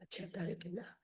अच्छा तारीख है ना।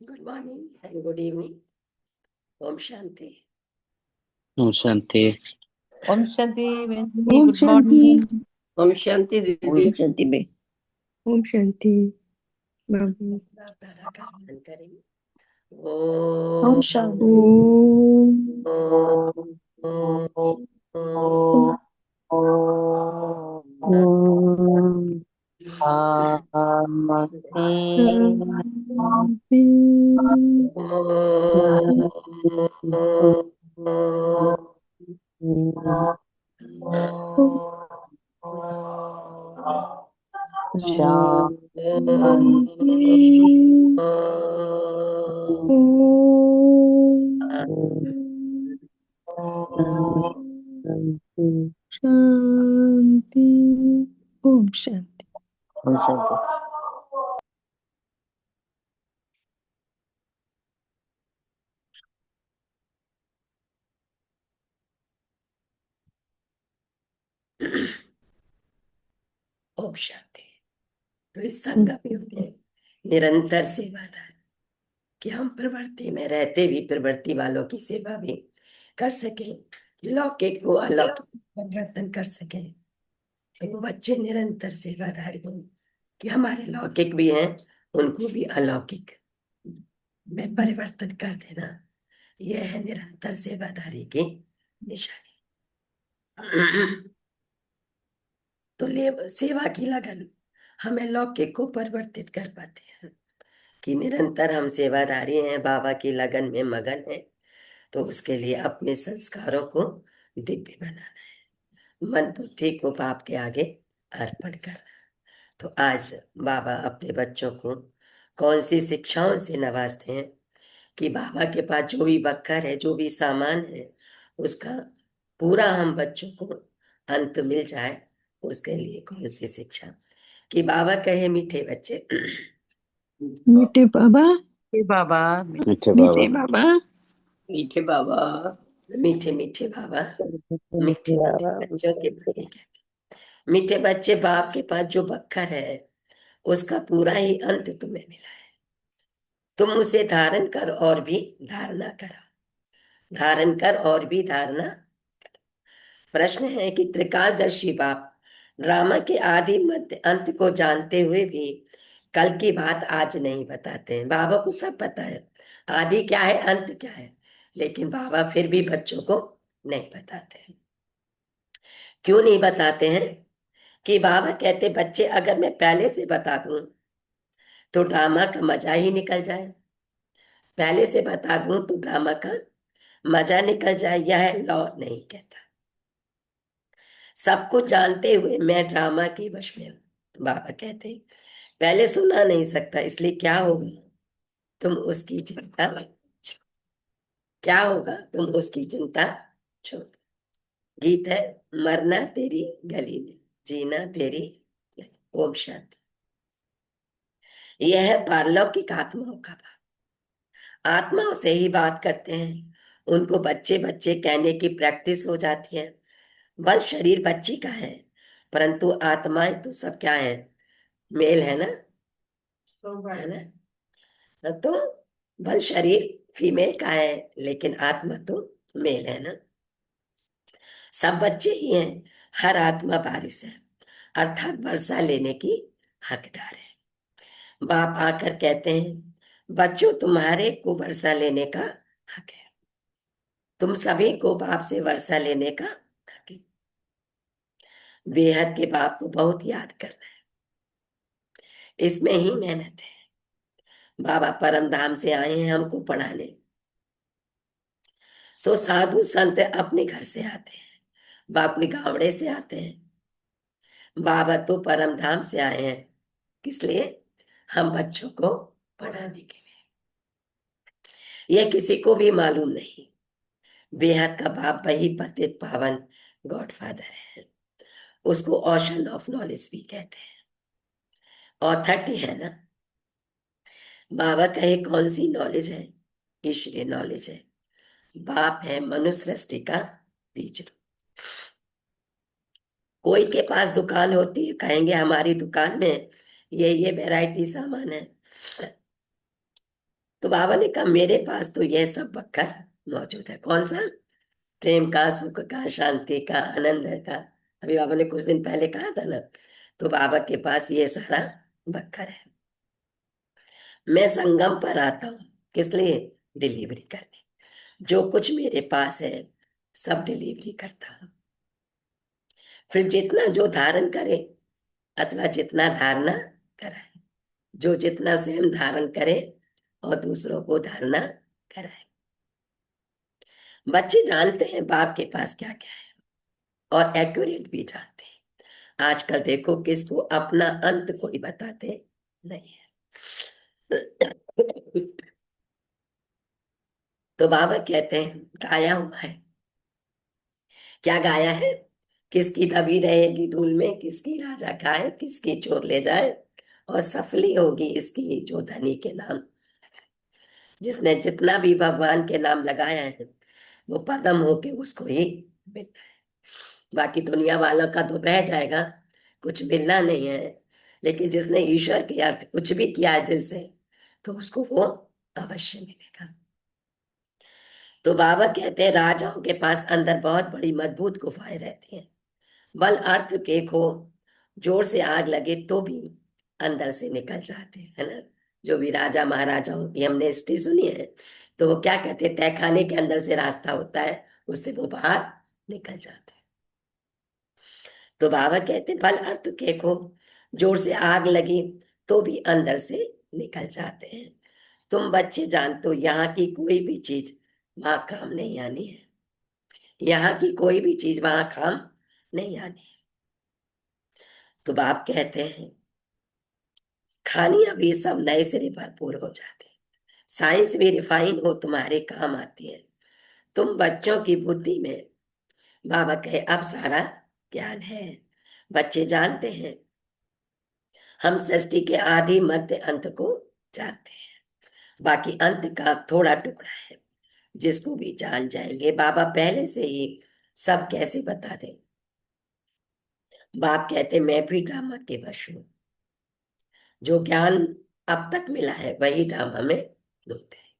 Good morning and good evening. ओम शांति। ओम शांति। ओम शांति बहन जी, ओम गुड शांति। मॉर्निंग। ओम शांति दीदी। ओम शांति में। ओम शांति बाबू। बाप दादा का स्मरण करेंगे। ओम ओम शांति। ओम ओम ओम ओम शांति। शांति। ओम शांति। ओम शांति। ओम शांति। तो इस संगम में निरंतर सेवादार कि हम प्रवृत्ति में रहते भी प्रवृत्ति वालों की सेवा भी कर सके, लौकिक को अलौकिक परिवर्तन कर सके। तो बच्चे निरंतर सेवादारी हों कि हमारे लौकिक भी हैं, उनको भी अलौकिक में परिवर्तन कर देना। यह है निरंतर सेवादारी की निशानी। तो सेवा की लगन हमें लौकिक को परिवर्तित कर पाते हैं कि निरंतर हम सेवादारी हैं, बाबा की लगन में मगन है। तो उसके लिए अपने संस्कारों को दिव्य बनाना है, मन बुद्धि को बाप के आगे अर्पण करना। तो आज बाबा अपने बच्चों को कौन सी शिक्षाओं से नवाजते हैं कि बाबा के पास जो भी वक्कर है, जो भी सामान है, उसका पूरा हम बच्चों को अंत मिल जाए। उसके लिए कौन सी शिक्षा कि बाबा कहे मीठे बच्चे, मीठे बाबा। बाबा मीठे बाबा। मीठे बाबा। मीठे बाबा, मीठे मीठे बाबा, मीठे मीठे बच्चों के प्रति कहते। मीठे बच्चे, बाप के पास जो बक्खर है उसका पूरा ही अंत तुम्हें मिला है। तुम उसे धारण कर और भी धारणा करो, धारण कर और भी धारणा। प्रश्न है कि त्रिकालदर्शी बाप ड्रामा के आदि मध्य अंत को जानते हुए भी कल की बात आज नहीं बताते हैं। बाबा को सब पता है, आदि क्या है, अंत क्या है, लेकिन बाबा फिर भी बच्चों को नहीं बताते हैं। क्यों नहीं बताते हैं? कि बाबा कहते बच्चे अगर मैं पहले से बता दूं तो ड्रामा का मजा ही निकल जाए, पहले से बता दूं तो ड्रामा का मजा निकल जाए। यह लॉ नहीं कहता। सब कुछ जानते हुए मैं ड्रामा के वश में हूं। बाबा कहते पहले सुना नहीं सकता, इसलिए क्या होगा तुम उसकी चिंता क्या होगा तुम उसकी चिंता छोड़। गीत है, मरना तेरी गली में, जीना तेरी गली। ओम शांति। यह है पारलौकिक आत्माओं का भाव। आत्माओं से ही बात करते हैं, उनको बच्चे बच्चे कहने की प्रैक्टिस हो जाती है। बस शरीर बच्ची का है, परंतु आत्माएं तो सब क्या है, मेल है ना, है ना। तो बल शरीर फीमेल का है, लेकिन आत्मा तो मेल है ना। सब बच्चे ही हैं, हर आत्मा वारिस है, अर्थात वर्षा लेने की हकदार है। बाप आकर कहते हैं, बच्चों तुम्हारे को वर्षा लेने का हक है। तुम सभी को बाप से वर्षा लेने का हक है। बेहद के बाप को बहुत याद करना है, इसमें ही मेहनत है। बाबा परम धाम से आए हैं हमको पढ़ाने। सो साधु संत अपने घर से आते हैं, बाप गावड़े से आते हैं। बाबा तो परम धाम से आए हैं, किस लिए? हम बच्चों को पढ़ाने के लिए। यह किसी को भी मालूम नहीं। बेहद का बाप वही पतित पावन गॉडफादर है, उसको ओशन ऑफ नॉलेज भी कहते हैं। ऑथोरिटी है ना। बाबा कहे कौन सी नॉलेज है? ईश्वरीय नॉलेज है। बाप है मनुष्य सृष्टि का बीज रूप। कोई के पास दुकान होती है, कहेंगे हमारी दुकान में ये वैरायटी सामान है। तो बाबा ने कहा मेरे पास तो यह सब बक्कर मौजूद है। कौन सा? प्रेम का, सुख का, शांति का, आनंद का। अभी बाबा ने कुछ दिन पहले कहा था ना। तो बाबा के पास ये सारा बक्कर है। मैं संगम पर आता हूँ, किस लिए? डिलीवरी करने। जो कुछ मेरे पास है सब डिलीवरी करता हूँ। फिर जितना जो धारण करे अथवा जितना धारणा कराए, जो जितना स्वयं धारण करे और दूसरों को धारणा कराए। बच्चे जानते हैं बाप के पास क्या क्या है, और एक्यूरेट भी जानते हैं। आजकल देखो किसको अपना अंत कोई बताते नहीं है। तो बाबा कहते हैं गाया हुआ है। क्या गाया है? किसकी दबी रहेगी धूल में, किसकी राजा खाए, किसकी चोर ले जाए, और सफली होगी इसकी जो धनी के नाम। जिसने जितना भी भगवान के नाम लगाया है वो पदम होके उसको ही मिलना है। बाकी दुनिया वालों का तो रह जाएगा, कुछ मिलना नहीं है। लेकिन जिसने ईश्वर के अर्थ कुछ भी किया है दिल से, तो उसको वो अवश्य मिलेगा। तो बाबा कहते हैं राजाओं के पास अंदर बहुत बड़ी मजबूत गुफाएं रहती हैं। बल अर्थ के को जोर से आग लगे तो भी अंदर से निकल जाते हैं, है ना। जो भी राजा महाराजाओं की हमने हिस्ट्री सुनी है, तो वो क्या कहते हैं, तहखाने के अंदर से रास्ता होता है, उससे वो बाहर निकल जाते हैं। तो बाबा कहते हैं बल अर्थ के को जोर से आग लगी तो भी अंदर से निकल जाते हैं। तुम बच्चे जानते हो यहाँ की कोई भी चीज वहां काम नहीं आनी है। यहाँ की कोई भी चीज वहां काम नहीं आनी है। तो बाप कहते हैं खानी अभी सब नए सिरे भरपूर हो जाते हैं। साइंस भी रिफाइन हो तुम्हारे काम आती है। तुम बच्चों की बुद्धि में, बाबा कहे अब सारा ज्ञान है। बच्चे जानते हैं हम सृष्टि के आदि मध्य अंत को जानते हैं। बाकी अंत का थोड़ा टुकड़ा है जिसको भी जान जाएंगे। बाबा पहले से ही सब कैसे बता दे। बाप कहते मैं भी ड्रामा के वश हूं। जो ज्ञान अब तक मिला है वही ड्रामा में डूबते हैं।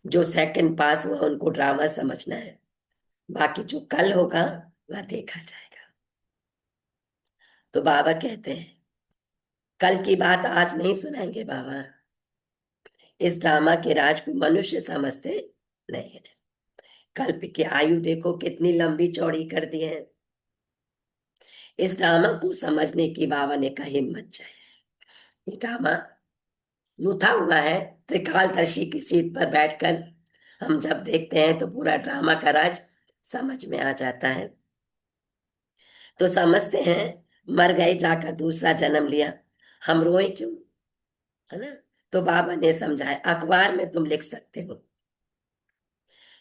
जो सेकंड पास हुआ उनको ड्रामा समझना है, बाकी जो कल होगा वह देखा जाएगा। तो बाबा कहते हैं कल की बात आज नहीं सुनाएंगे बाबा। इस ड्रामा के राज को मनुष्य समझते नहीं है। कल्प की आयु देखो कितनी लंबी चौड़ी कर दी है। इस ड्रामा को समझने की बाबा ने कहा हिम्मत चाहिए। ये ड्रामा लुथा हुआ है, त्रिकालदर्शी की सीट पर बैठकर हम जब देखते हैं तो पूरा ड्रामा का राज समझ में आ जाता है। तो समझते हैं मर गए जाकर दूसरा जन्म लिया, हम रोए क्यों, है ना? तो बाबा ने समझाया, अखबार में तुम लिख सकते हो,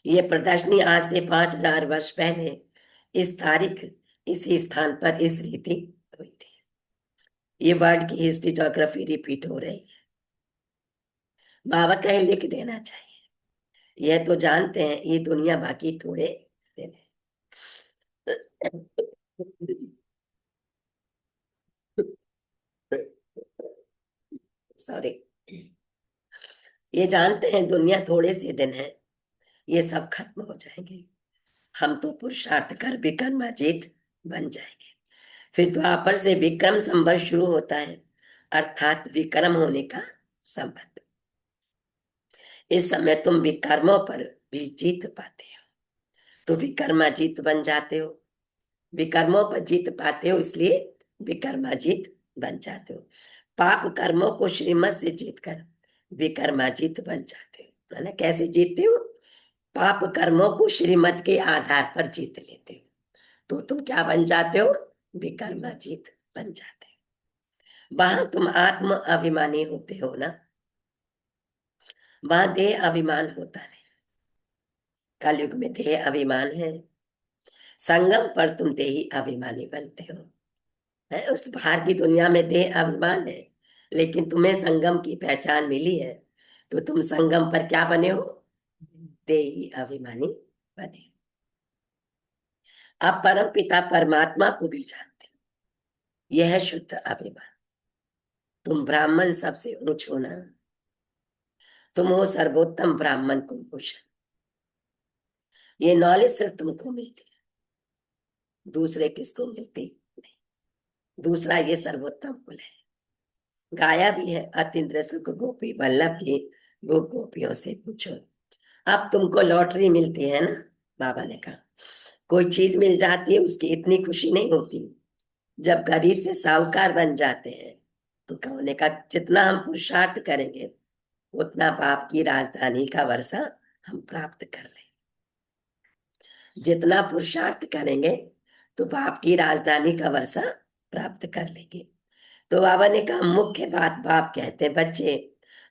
ये प्रदर्शनी आज से 5000 वर्ष पहले इस तारीख, इसी स्थान पर इस रीति हुई थी। ये वर्ल्ड की हिस्ट्री ज्योग्राफी रिपीट हो रही है। बाबा कहे लिख देना चाहिए, यह तो जानते हैं ये दुनिया बाकी थोड़े दिन है। सॉरी, ये जानते हैं दुनिया थोड़े से दिन है, ये सब खत्म हो जाएंगे, हम तो पुरुषार्थ कर विक्रमाजीत बन जाएंगे। फिर द्वापर से विक्रम संवत शुरू होता है, अर्थात विक्रम होने का संबंध। इस समय तुम विकर्मों पर भी जीत पाते हो, तो विक्रमाजीत बन जाते हो। विकर्मों पर जीत पाते हो इसलिए विक्रमाजीत बन जाते हो। पाप कर्मों को श्रीमत से जीत कर विक्रमाजीत बन जाते हो, है ना? कैसे जीतते हो? पाप कर्मों को श्रीमत के आधार पर जीत लेते हो, तो तुम क्या बन जाते हो? विक्रमाजीत बन जाते हो। वहां तुम आत्म अभिमानी होते हो ना, वहां देह अभिमान होता नहीं। कलयुग में देह अभिमान है, संगम पर तुम देही अभिमानी बनते हो, है? उस बाहर की दुनिया में देह अभिमान है, लेकिन तुम्हें संगम की पहचान मिली है, तो तुम संगम पर क्या बने हो? देही अभिमानी बने। अब परम पिता परमात्मा को भी जानते हो, यह है शुद्ध अभिमान। तुम ब्राह्मण सबसे ऊंच हो ना, तुम हो सर्वोत्तम ब्राह्मण कुलभूषण। ये नॉलेज सिर्फ तुमको मिलती है, दूसरे किसको मिलती नहीं। दूसरा ये सर्वोत्तम कुल है। गाया भी है, अतीन्द्र सुख गोपी वल्लभ की, वो गोपियों से पूछो। अब तुमको लॉटरी मिलती है ना, बाबा ने कहा कोई चीज मिल जाती है उसकी इतनी खुशी नहीं होती। जब गरीब से साहूकार बन जाते हैं तो कहने का जितना हम पुरुषार्थ करेंगे उतना बाप की राजधानी का वर्षा हम प्राप्त कर लेंगे। जितना पुरुषार्थ करेंगे तो बाप की राजधानी का वर्षा प्राप्त कर लेंगे। तो बाबा ने कहा मुख्य बात, बाप कहते हैं बच्चे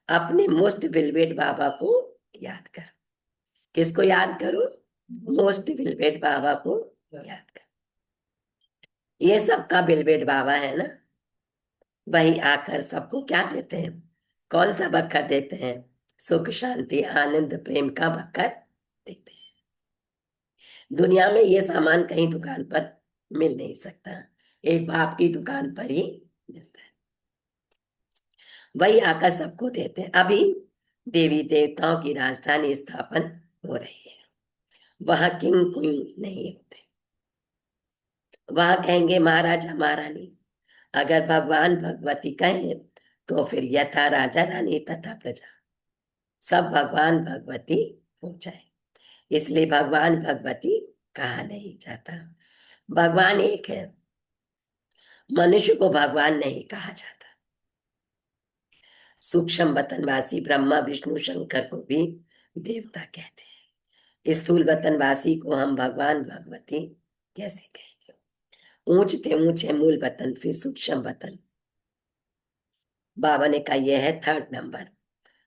अपने मोस्ट बिलवेड बाबा को याद करो। किसको याद करो? मोस्ट बिलवेड बाबा को याद करो। ये सबका बिलवेड बाबा है ना, वही आकर सबको क्या देते हैं? कौन सा बक्कर देते हैं? सुख शांति आनंद प्रेम का बक्कर देते हैं। दुनिया में ये सामान कहीं दुकान पर मिल नहीं सकता, एक बाप की दुकान पर ही मिलता है, वही आकर सबको देते हैं। अभी देवी देवताओं की राजधानी स्थापन हो रही है, वहां किंग क्वीन नहीं होते, वहां कहेंगे महाराजा महारानी। अगर भगवान भगवती कहें तो फिर यथा राजा रानी तथा प्रजा, सब भगवान भगवती हो जाए। इसलिए भगवान भगवती कहा नहीं जाता, भगवान एक है, मनुष्य को भगवान नहीं कहा जाता। सूक्ष्म वतनवासी ब्रह्मा विष्णु शंकर को भी देवता कहते हैं, स्थूल वतनवासी को हम भगवान भगवती कैसे कहेंगे? ऊंचते ऊंचे मूल वतन, फिर सूक्ष्म वतन। बाबा ने कहा यह है थर्ड नंबर,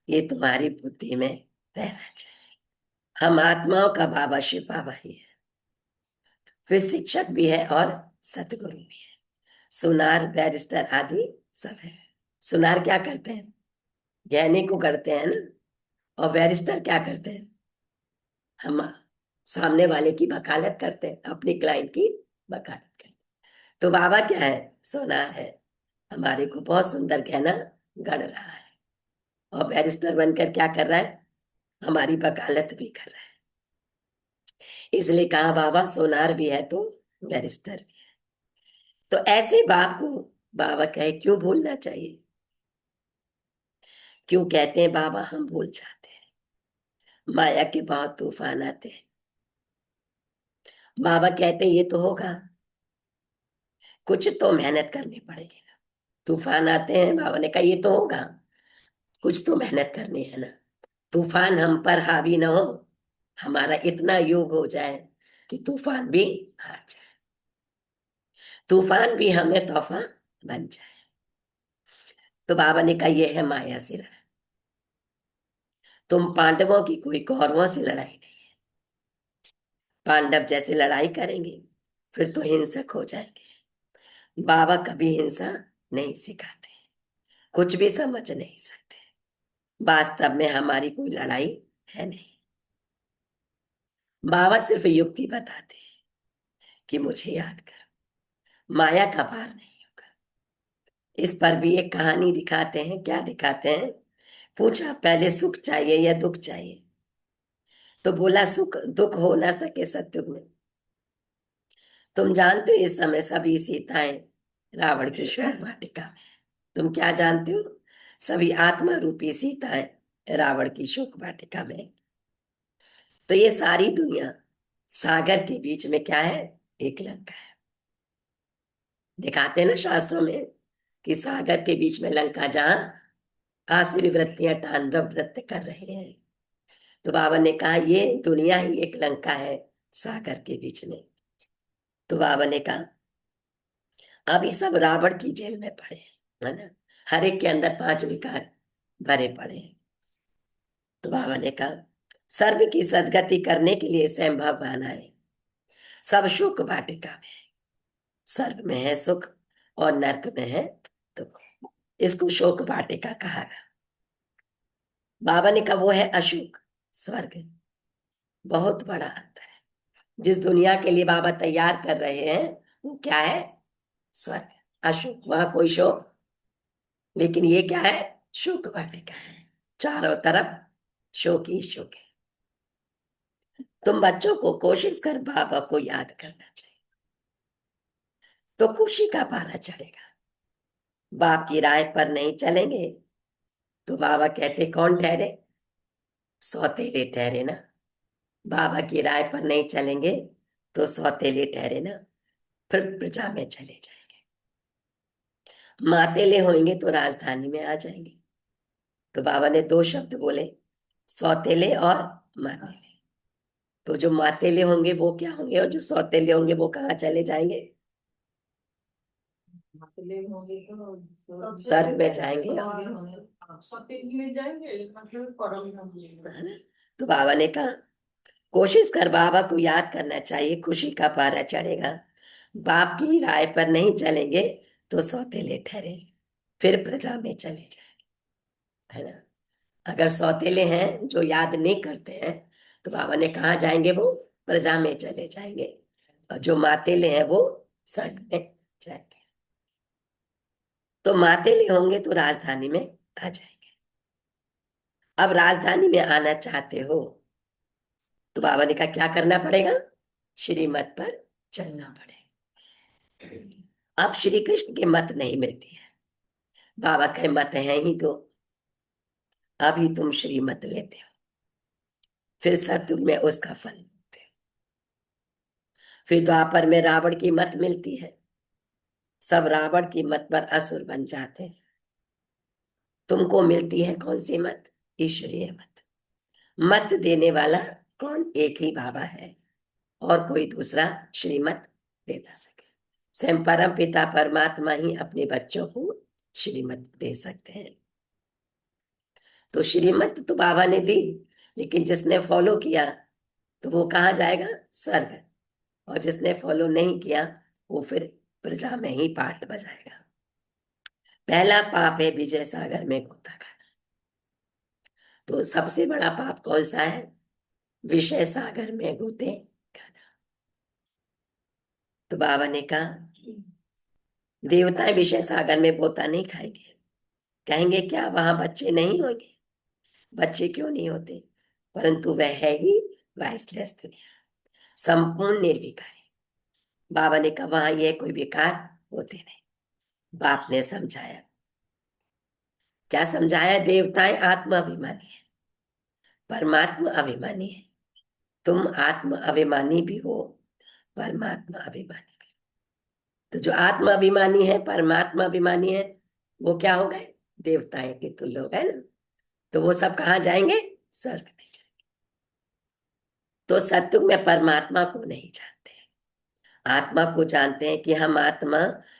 ये तुम्हारी बुद्धि में रहना चाहिए। हम आत्माओं का बाबा शिव बाबा ही है, फिर शिक्षक भी है और सतगुरु भी है। सुनार बैरिस्टर आदि सब है। सुनार क्या करते हैं? ज्ञानी को करते हैं ना, और बैरिस्टर क्या करते हैं? हम सामने वाले की वकालत करते हैं, अपनी क्लाइंट की वकालत करते हैं। तो बाबा क्या है? सोनार है, हमारे को बहुत सुंदर गहना गढ़ रहा है, और बैरिस्टर बनकर क्या कर रहा है? हमारी वकालत भी कर रहा है। इसलिए कहा बाबा सोनार भी है तो बैरिस्टर भी है। तो ऐसे बाप को बाबा कहे क्यों भूलना चाहिए? क्यों कहते हैं बाबा हम भूल जाते हैं? माया के बहुत तूफान आते हैं, बाबा कहते हैं ये तो होगा, कुछ तो मेहनत करनी पड़ेगी ना। तूफान आते हैं, बाबा ने कहा ये तो होगा, कुछ तो मेहनत करनी है ना। तूफान हम पर हावी ना हो, हमारा इतना योग हो जाए कि तूफान भी हार जाए, तूफान भी हमें तोहफा बन जाए। तो बाबा ने कहा यह है माया से लड़ाई। तुम पांडवों की कोई कौरवों से लड़ाई नहीं। पांडव जैसे लड़ाई करेंगे फिर तो हिंसक हो जाएंगे। बाबा कभी हिंसा नहीं सिखाते, कुछ भी समझ नहीं सकते। वास्तव में हमारी कोई लड़ाई है नहीं। बाबा सिर्फ युक्ति बताते हैं कि मुझे याद कर, माया का पार नहीं होगा। इस पर भी एक कहानी दिखाते हैं। क्या दिखाते हैं? पूछा पहले सुख चाहिए या दुख चाहिए? तो बोला सुख दुख हो ना सके सत्युग में। तुम जानते हो इस समय सभी सीताएं रावण की शोक वाटिका में। तुम क्या जानते हो? सभी आत्मा रूपी सीताएं रावण की शोक वाटिका में। तो ये सारी दुनिया सागर के बीच में क्या है? एक लंका है। दिखाते हैं ना शास्त्रों में कि सागर के बीच में लंका, जहां आसुरी वृत्तियां तांडव नृत्य कर रहे हैं। तो बाबा ने कहा ये दुनिया ही एक लंका है सागर के बीच में। तो बाबा ने कहा अभी सब रावण की जेल में पड़े हैं, है ना। हर एक के अंदर 5 विकार भरे पड़े हैं। तो बाबा ने कहा सर्व की सदगति करने के लिए स्वयं भगवान आए। सब सुख वाटिका में, स्वर्ग में है सुख और नरक में है दुख। इसको शोक वाटिका कहा गया। बाबा ने कहा वो है अशोक स्वर्ग। बहुत बड़ा अंतर है। जिस दुनिया के लिए बाबा तैयार कर रहे हैं वो क्या है? स्वर्ग। अशोक, वहां कोई शोक, लेकिन ये क्या है? शोक वाटिका है। चारों तरफ शोक ही शोक है। तुम बच्चों को कोशिश कर बाबा को याद करना चाहिए, तो खुशी का पारा चढ़ेगा। बाप की राय पर नहीं चलेंगे तो बाबा कहते कौन ठहरे? सौतेले ठहरे ना। बाबा की राय पर नहीं चलेंगे तो सौतेले ठहरे ना, फिर प्रजा में चले जाएंगे। मातेले होंगे तो राजधानी में आ जाएंगे। तो बाबा ने 2 शब्द बोले, सौतेले और मातेले। तो जो मातेले होंगे वो क्या होंगे, और जो सौतेले होंगे वो कहाँ चले जाएंगे? स्वर्ग में जाएंगे। है ना? तो बाबा ने कहा कोशिश कर, बाबा को याद करना चाहिए, खुशी का पारा चढ़ेगा। बाप की राय पर नहीं चलेंगे तो सौतेले ठहरे, फिर प्रजा में चले जाएंगे, है ना। अगर सौतेले हैं जो याद नहीं करते हैं तो बाबा ने कहा जाएंगे? वो प्रजा में चले जाएंगे। और जो मातेले हैं वो स्वर्ग में जाएंगे। तो मातेले होंगे तो राजधानी में आ जाएंगे। अब राजधानी में आना चाहते हो तो बाबा ने कहा क्या करना पड़ेगा? श्रीमत पर चलना पड़ेगा। अब श्री कृष्ण की मत नहीं मिलती है, बाबा के मत है ही तो। अभी तुम श्रीमत लेते हो, फिर सतयुग में उसका फल मिलते हो। फिर द्वापर में रावण की मत मिलती है, सब रावण की मत पर असुर बन जाते हैं। तुमको मिलती है कौन सी मत? ईश्वरीय मत। मत देने वाला कौन? एक ही बाबा है, और कोई दूसरा श्रीमत दे ना सके। स्वयं परम पिता परमात्मा ही अपने बच्चों को श्रीमत दे सकते हैं। तो श्रीमत तो बाबा ने दी, लेकिन जिसने फॉलो किया तो वो कहाँ जाएगा? स्वर्ग। और जिसने फॉलो नहीं किया वो फिर प्रजा में ही पाठ बजाएगा। पहला पाप है विजय सागर में गोता खाना। तो सबसे बड़ा पाप कौन सा है? विषय सागर में गोते खाना। तो बाबा ने कहा देवताएं विषय सागर में गोता नहीं खाएंगे। कहेंगे क्या वहां बच्चे नहीं होंगे? बच्चे क्यों नहीं होते? परंतु वह है ही वाइसलेस दुनिया, संपूर्ण निर्विकारी। बाबा ने कहा वहां ये कोई विकार होते नहीं। बाप ने समझाया। क्या समझाया? देवताएं आत्म अभिमानी है, परमात्मा अभिमानी है। तुम आत्म अभिमानी भी हो, परमात्मा अभिमानी भी। तो जो आत्म अभिमानी है, परमात्मा अभिमानी है, वो क्या हो गए? देवताएं के तुल्य हो गए ना। तो वो सब कहाँ जाएंगे? स्वर्ग में जाएंगे। तो सत्युग में परमात्मा को नहीं जानते, आत्मा को जानते हैं कि हम आत्मा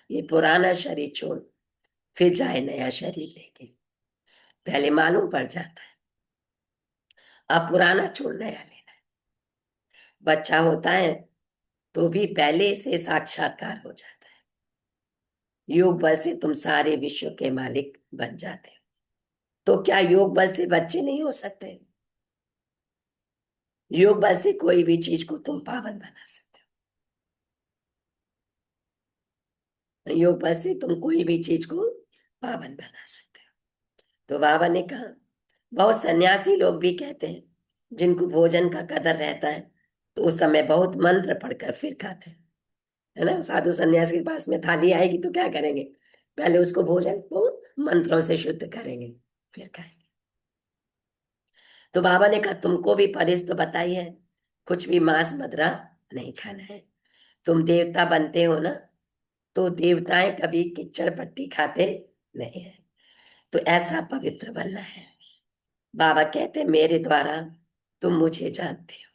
ये पुराना शरीर छोड़ फिर जाए नया शरीर लेके, पहले मालूम पड़ जाता है। अब पुराना छोड़ नया लेना है। बच्चा होता है तो भी पहले से साक्षात्कार हो जाता है। योग बल से तुम सारे विश्व के मालिक बन जाते हो। तो क्या योग बल से बच्चे नहीं हो सकते? योग बल से कोई भी चीज को तुम पावन बना सकते हो। योग बल से तुम कोई भी चीज को पावन बना सकते हो। तो बाबा ने कहा, बहुत सन्यासी लोग भी कहते हैं, जिनको भोजन का कदर रहता है, तो उस समय बहुत मंत्र पढ़कर फिर खाते हैं, है ना। साधु सन्यासी के पास में थाली आएगी तो क्या करेंगे? पहले उसको भोजन को मंत्रों से शुद्ध करेंगे, फिर खाएंगे। तो बाबा ने कहा, तुमको भी परहेज तो बताई है, कुछ भी मांस मदिरा नहीं खाना है। तुम देवता बनते हो ना, तो देवताएं कभी किच्चड़ पट्टी खाते नहीं है, तो ऐसा पवित्र बनना है। बाबा कहते, मेरे द्वारा तुम मुझे जानते हो,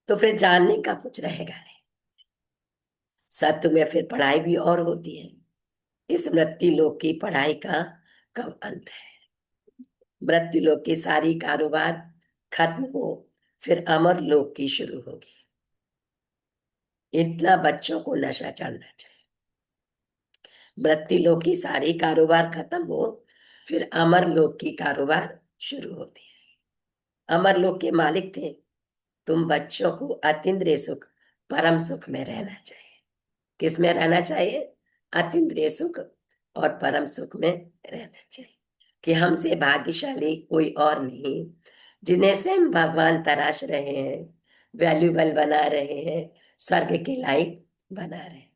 तो फिर जानने का कुछ रहेगा नहीं। सत्य में फिर पढ़ाई भी और होती है। इस मृत्यु लोक की पढ़ाई का कब अंत है? मृत्यु लोक की सारी कारोबार खत्म हो, फिर अमर लोक की शुरू होगी। इतना बच्चों को नशा चढ़ना चाहिए। मृत्यु लोक की सारी कारोबार खत्म हो, फिर अमर लोक की कारोबार शुरू होती है। अमर लोक के मालिक थे तुम। बच्चों को अतीन्द्रिय सुख, परम सुख में रहना चाहिए। किस में रहना चाहिए? अतीन्द्रिय सुख और परम सुख में रहना चाहिए। कि हमसे भाग्यशाली कोई और नहीं, जिन्हें स्वयं भगवान तराश रहे हैं, वैल्यूबल बना रहे हैं, स्वर्ग के लायक बना रहे हैं।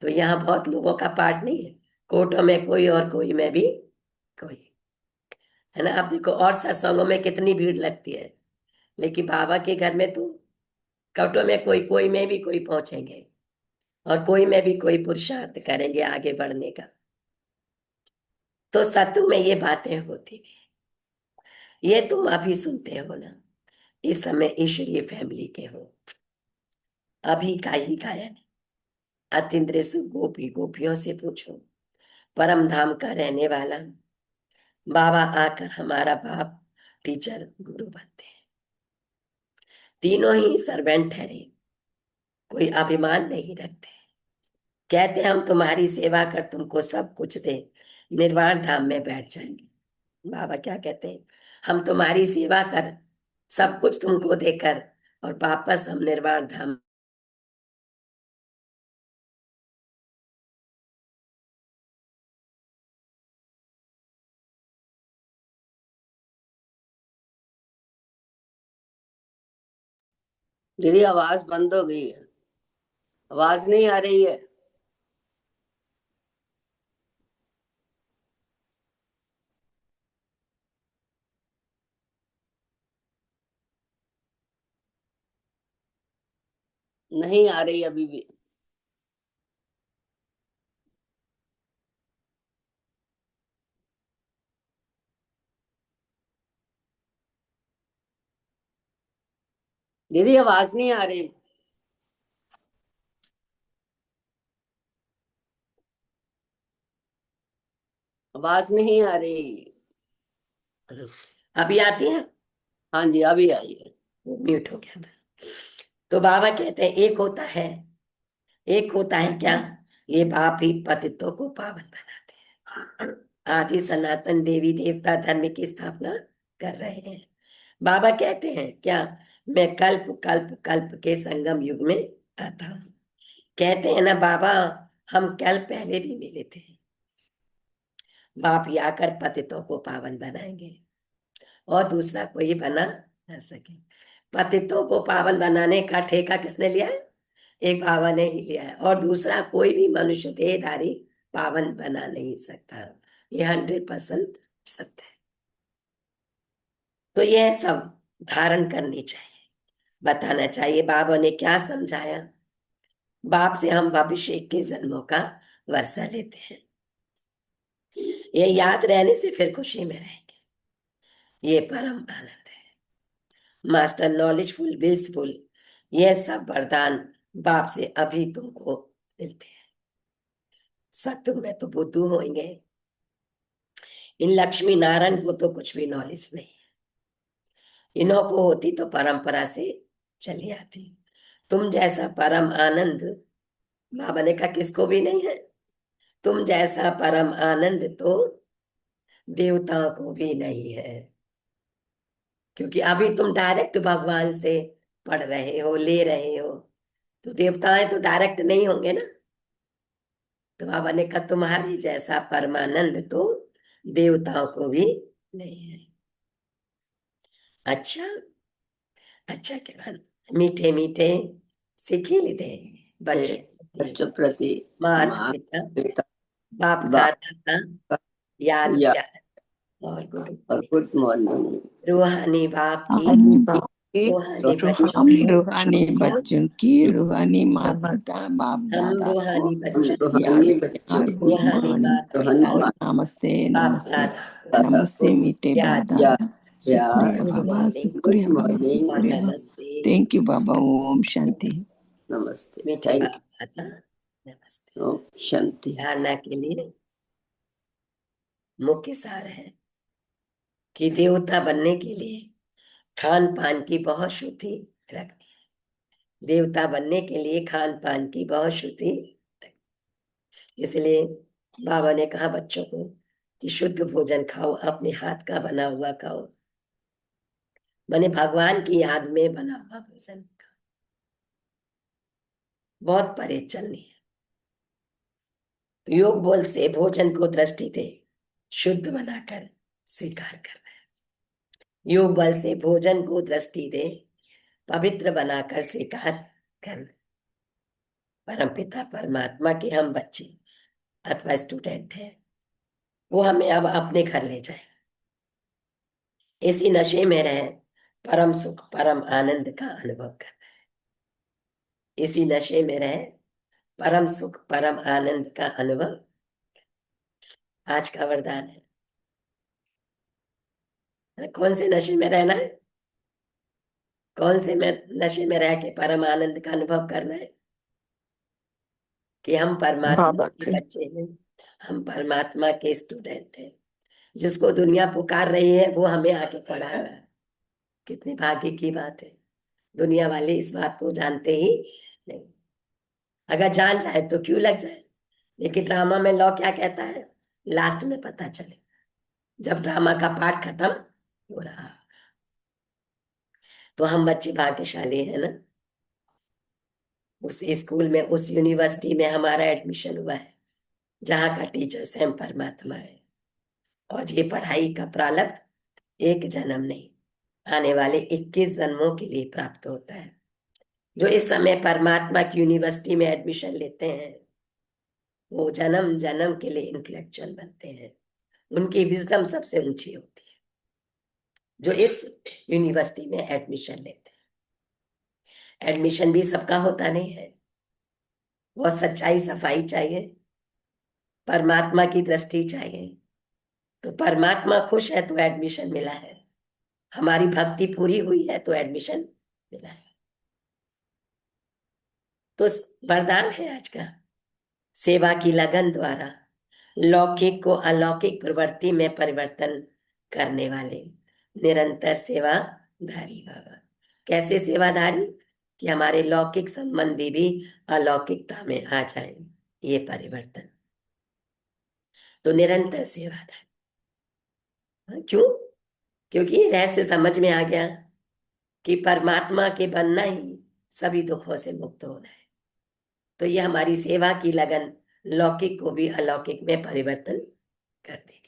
तो यहाँ बहुत लोगों का पार्ट नहीं है, कोटों में कोई और कोई में भी कोई, है ना। आप देखो और सत्संगों में कितनी भीड़ लगती है, लेकिन बाबा के घर में तो कोटों में कोई, कोई में भी कोई पहुंचेंगे, और कोई में भी कोई पुरुषार्थ करेंगे आगे बढ़ने का। तो सत्संग में ये बातें होती हैं। ये तुम अभी सुनते हो ना, इस समय ईश्वरीय फैमिली के हो, अभी का ही गायन। अतीन्द्रिय सुख गोपी गोपियों से पूछो, परम धाम का रहने वाला बाबा आकर हमारा बाप, टीचर, गुरु बनते हैं। तीनों ही सर्वेंट ठहरे, कोई अभिमान नहीं रखते। कहते हम तुम्हारी सेवा कर तुमको सब कुछ दे, निर्वाण धाम में बैठ जाएंगे। बाबा क्या कहते हैं? हम तुम्हारी सेवा कर, सब कुछ तुमको देकर, और वापस हम निर्वाण धाम। दीदी आवाज बंद हो गई है, आवाज नहीं आ रही है। नहीं आ रही अभी भी। दीदी आवाज नहीं आ रही। आवाज नहीं आ रही। अभी आती है? हाँ जी अभी आई है। म्यूट हो गया था। तो बाबा कहते हैं, एक होता है क्या? ये बाप ही पतितों को पावन बनाते हैं, आदि सनातन देवी देवता धर्म की स्थापना कर रहे हैं। बाबा कहते हैं क्या? मैं कल्प कल्प कल्प के संगम युग में आता हूँ। कहते हैं ना बाबा, हम कल पहले भी मिले थे। बाप ही आकर पतितों को पावन बनाएंगे, और दूसरा कोई बना न सके। पतितों को पावन बनाने का ठेका किसने लिया है? एक बाबा ने ही लिया है, और दूसरा कोई भी मनुष्य देहधारी पावन बना नहीं सकता। ये 100% सत्य है। तो यह सब धारण करनी चाहिए, बताना चाहिए बाबा ने क्या समझाया। बाप से हम भविष्य के जन्मों का वर्षा लेते हैं, ये याद रहने से फिर खुशी में रहेंगे। ये परम आनंद है। मास्टर नॉलेजफुल, ब्लिसफुल, यह सब वरदान बाप से अभी तुमको मिलते हैं। सत्युग में तो बुद्धू होंगे। इन लक्ष्मी नारायण को तो कुछ भी नॉलेज नहीं, इन्हों को होती तो परंपरा से चली आती। तुम जैसा परम आनंद बाबा ने कहा किसको भी नहीं है। तुम जैसा परम आनंद तो देवताओं को भी नहीं है, क्योंकि अभी तुम डायरेक्ट भगवान से पढ़ रहे हो, ले रहे हो। तो देवताएं तो डायरेक्ट नहीं होंगे ना। तो बाबा ने कहा तुम्हारी जैसा परमानंद तो देवताओं को भी नहीं है। अच्छा, अच्छा के बाद मीठे मीठे सीखी लीधे बच्चों प्रति, बच्चों प्रति माता माता पिता पिता बाप बाप दादा का याद या किया और गुड और गुड मॉर्निंग रूहानी बाप की, की रूहानी बच्चों हम की, रूहानी बच्चों की रूहानी माता पिता बाप हम दादा को रूहानी हम बच्चों की, रूहानी बच्चों यार की गुड रूहानी मॉर्निंग माता रूहानी पिता और माता नमस्ते बाप नमस्ते दादा को नमस्ते मीठे बाप याद या दादा या शुक्रिया गुड बाबा मॉर्निंग शुक्रिया गुड बाबा मॉर्निंग और शुक्रिया बाबा नमस्ते। थैंक यू बाबा ओम शांति नमस्ते मीठे थैंक बाप दादा नमस्ते। यू शांति धारणा के लिए मुख्य सार है कि देवता बनने के लिए खान पान की बहुत शुद्धि रखनी है। देवता बनने के लिए खान पान की बहुत शुद्धि रखनी। इसलिए बाबा ने कहा बच्चों को कि शुद्ध भोजन खाओ, अपने हाथ का बना हुआ खाओ, माने भगवान की याद में बना हुआ भोजन खाओ। बहुत परे चलनी है। योग बोल से भोजन को दृष्टि दे शुद्ध बनाकर स्वीकार करना है। योग बल से भोजन को दृष्टि दे पवित्र बनाकर स्वीकार करना। परमपिता परमात्मा के हम बच्चे अथवा स्टूडेंट हैं, वो हमें अब अपने घर ले जाए, इसी नशे में रहे, परम सुख परम आनंद का अनुभव करना है। इसी नशे में रहे, परम सुख परम आनंद का अनुभव आज का वरदान है। कौन से नशे में रहना है? कौन से में नशे में रह के परम आनंद का अनुभव करना है? कि हम परमात्मा बाबा के के बच्चे हैं, हम परमात्मा के स्टूडेंट हैं। जिसको दुनिया पुकार रही है वो हमें आके पढ़ा रहा है। कितनी भाग्य की बात है। दुनिया वाले इस बात को जानते ही नहीं। अगर जान जाए तो क्यों लग जाए। लेकिन ड्रामा में लॉ क्या कहता है, लास्ट में पता चले, जब ड्रामा का पार्ट खत्म हो रहा। तो हम बच्चे भाग्यशाली है ना। उस स्कूल में, उस यूनिवर्सिटी में हमारा एडमिशन हुआ है जहाँ का टीचर स्वयं परमात्मा है। और ये पढ़ाई का प्रारब्ध एक जन्म नहीं, आने वाले 21 जन्मों के लिए प्राप्त होता है। जो इस समय परमात्मा की यूनिवर्सिटी में एडमिशन लेते हैं वो जन्म जन्म के लिए इंटेलेक्चुअल बनते हैं। उनकी विजडम सबसे ऊंची होती है जो इस यूनिवर्सिटी में एडमिशन लेते हैं। एडमिशन भी सबका होता नहीं है, बहुत सच्चाई सफाई चाहिए, परमात्मा की दृष्टि चाहिए। तो परमात्मा खुश है तो एडमिशन मिला है, हमारी भक्ति पूरी हुई है तो एडमिशन मिला है। तो वरदान है आज का, सेवा की लगन द्वारा लौकिक को अलौकिक प्रवृत्ति में परिवर्तन करने वाले निरंतर सेवाधारी बाबा। कैसे सेवाधारी? कि हमारे लौकिक संबंधी भी अलौकिकता में आ जाए, ये परिवर्तन। तो निरंतर सेवाधारी। क्यों? क्योंकि ये रहस्य समझ में आ गया कि परमात्मा के बनना ही सभी दुखों से मुक्त होना है। तो ये हमारी सेवा की लगन लौकिक को भी अलौकिक में परिवर्तन कर देगी।